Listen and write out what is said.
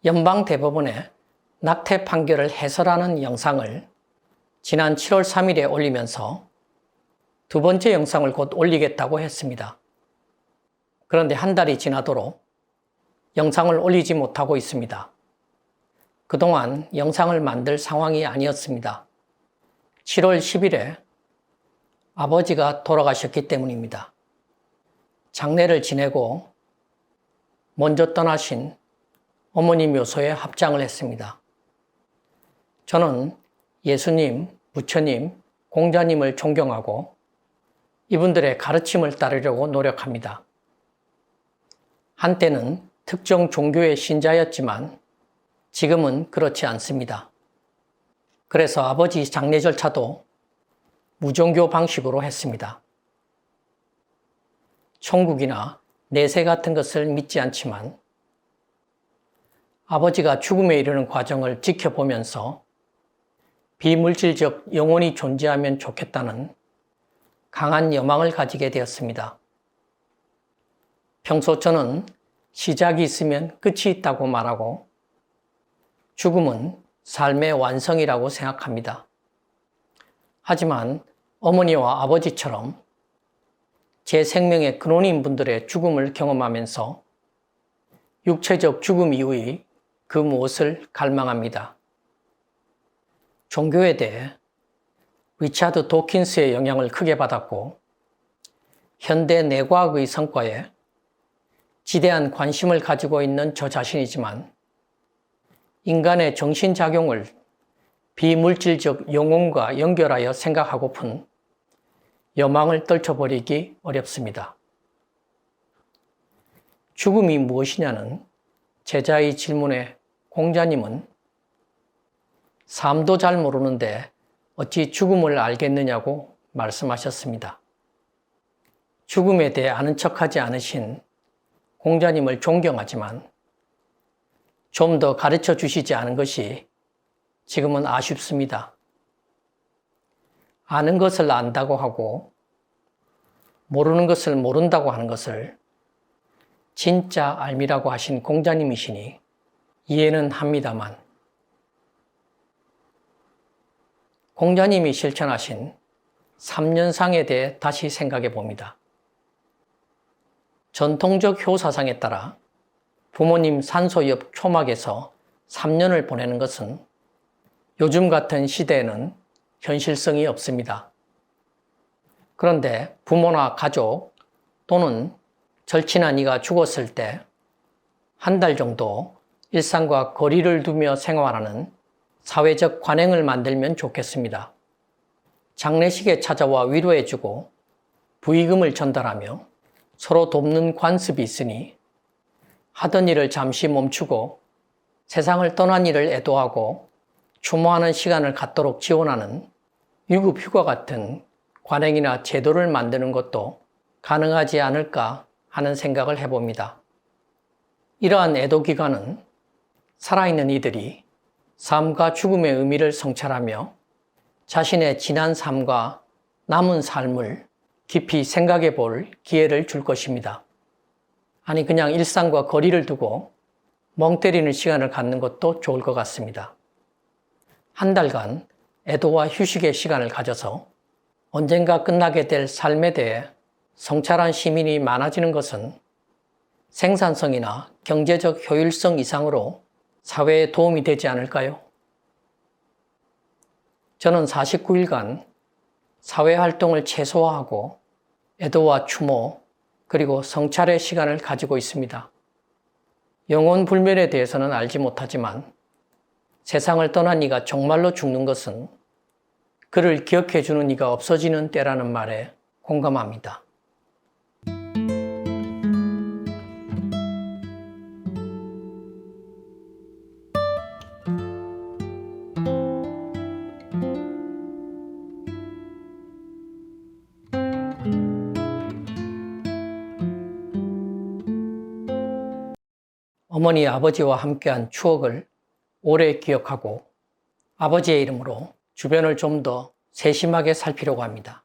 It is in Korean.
연방대법원의 낙태 판결을 해설하는 영상을 지난 7월 3일에 올리면서 두 번째 영상을 곧 올리겠다고 했습니다. 그런데 한 달이 지나도록 영상을 올리지 못하고 있습니다. 그동안 영상을 만들 상황이 아니었습니다. 7월 10일에 아버지가 돌아가셨기 때문입니다. 장례를 지내고 먼저 떠나신 어머니 묘소에 합장을 했습니다. 저는 예수님, 부처님, 공자님을 존경하고 이분들의 가르침을 따르려고 노력합니다. 한때는 특정 종교의 신자였지만 지금은 그렇지 않습니다. 그래서 아버지 장례 절차도 무종교 방식으로 했습니다. 천국이나 내세 같은 것을 믿지 않지만 아버지가 죽음에 이르는 과정을 지켜보면서 비물질적 영혼이 존재하면 좋겠다는 강한 여망을 가지게 되었습니다. 평소 저는 시작이 있으면 끝이 있다고 말하고 죽음은 삶의 완성이라고 생각합니다. 하지만 어머니와 아버지처럼 제 생명의 근원인 분들의 죽음을 경험하면서 육체적 죽음 이후의 그 무엇을 갈망합니다. 종교에 대해 리차드 도킨스의 영향을 크게 받았고 현대 뇌과학의 성과에 지대한 관심을 가지고 있는 저 자신이지만 인간의 정신작용을 비물질적 영혼과 연결하여 생각하고픈 여망을 떨쳐버리기 어렵습니다. 죽음이 무엇이냐는 제자의 질문에 공자님은 삶도 잘 모르는데 어찌 죽음을 알겠느냐고 말씀하셨습니다. 죽음에 대해 아는 척하지 않으신 공자님을 존경하지만 좀 더 가르쳐 주시지 않은 것이 지금은 아쉽습니다. 아는 것을 안다고 하고 모르는 것을 모른다고 하는 것을 진짜 알미라고 하신 공자님이시니 이해는 합니다만 공자님이 실천하신 3년상에 대해 다시 생각해 봅니다. 전통적 효사상에 따라 부모님 산소 옆 초막에서 3년을 보내는 것은 요즘 같은 시대에는 현실성이 없습니다. 그런데 부모나 가족 또는 절친한 이가 죽었을 때 한 달 정도 일상과 거리를 두며 생활하는 사회적 관행을 만들면 좋겠습니다. 장례식에 찾아와 위로해주고 부의금을 전달하며 서로 돕는 관습이 있으니 하던 일을 잠시 멈추고 세상을 떠난 이를 애도하고 추모하는 시간을 갖도록 지원하는 유급휴가 같은 관행이나 제도를 만드는 것도 가능하지 않을까 하는 생각을 해봅니다. 이러한 애도 기간은 살아있는 이들이 삶과 죽음의 의미를 성찰하며 자신의 지난 삶과 남은 삶을 깊이 생각해 볼 기회를 줄 것입니다. 아니 그냥 일상과 거리를 두고 멍 때리는 시간을 갖는 것도 좋을 것 같습니다. 한 달간 애도와 휴식의 시간을 가져서 언젠가 끝나게 될 삶에 대해 성찰한 시민이 많아지는 것은 생산성이나 경제적 효율성 이상으로 사회에 도움이 되지 않을까요? 저는 49일간 사회활동을 최소화하고 애도와 추모 그리고 성찰의 시간을 가지고 있습니다. 영혼 불멸에 대해서는 알지 못하지만 세상을 떠난 이가 정말로 죽는 것은 그를 기억해주는 이가 없어지는 때라는 말에 공감합니다. 어머니, 아버지와 함께한 추억을 오래 기억하고 아버지의 이름으로 주변을 좀 더 세심하게 살피려고 합니다.